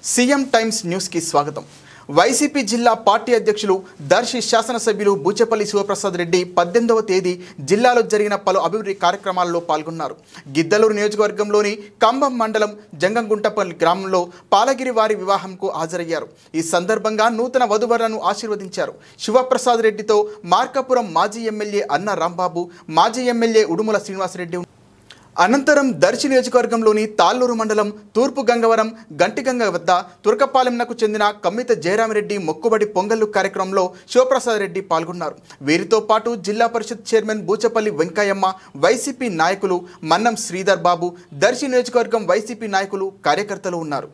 CM times news కి స్వాగతం. YCP జిల్లా పార్టీ అధ్యక్షులు దర్శి శాసనసభ్యులు బూచేపల్లి శివప్రసాద్ రెడ్డి 18వ తేదీ జిల్లాలో జరిగిన పలు అభివృద్ధి కార్యక్రమాల్లో పాల్గొన్నారు. గిద్దలూరు నియోజకవర్గంలోని కంభం మండలం జంగంగుంటపల్లి గ్రామంలో పాలగిరి వారి వివాహంకు హాజరయ్యారు. ఈ సందర్భంగా నూతన వధువరులను ఆశీర్వదించారు. శివప్రసాద్ రెడ్డితో మార్కాపురం మాజీ ఎమ్మెల్యే అన్న రాంబాబు, మాజీ ఎమ్మెల్యే ఉడుముల శ్రీనివాసరెడ్డి. అనంతరం దర్శి నియోజకవర్గంలోని తాళ్ళూరు మండలం తూర్పు గంగవరం గంటిగంగ వద్ద తురకపాలెంకు చెందిన కమ్మిత జయరామిరెడ్డి మొక్కుబడి పొంగళ్ళు కార్యక్రమంలో శివప్రసాద్ రెడ్డి పాల్గొన్నారు. వీరితో పాటు జిల్లా పరిషత్ చైర్మన్ బూచపల్లి వెంకయ్యమ్మ, వైసీపీ నాయకులు మన్నం శ్రీధర్ బాబు, దర్శి నియోజకవర్గం వైసీపీ నాయకులు, కార్యకర్తలు ఉన్నారు.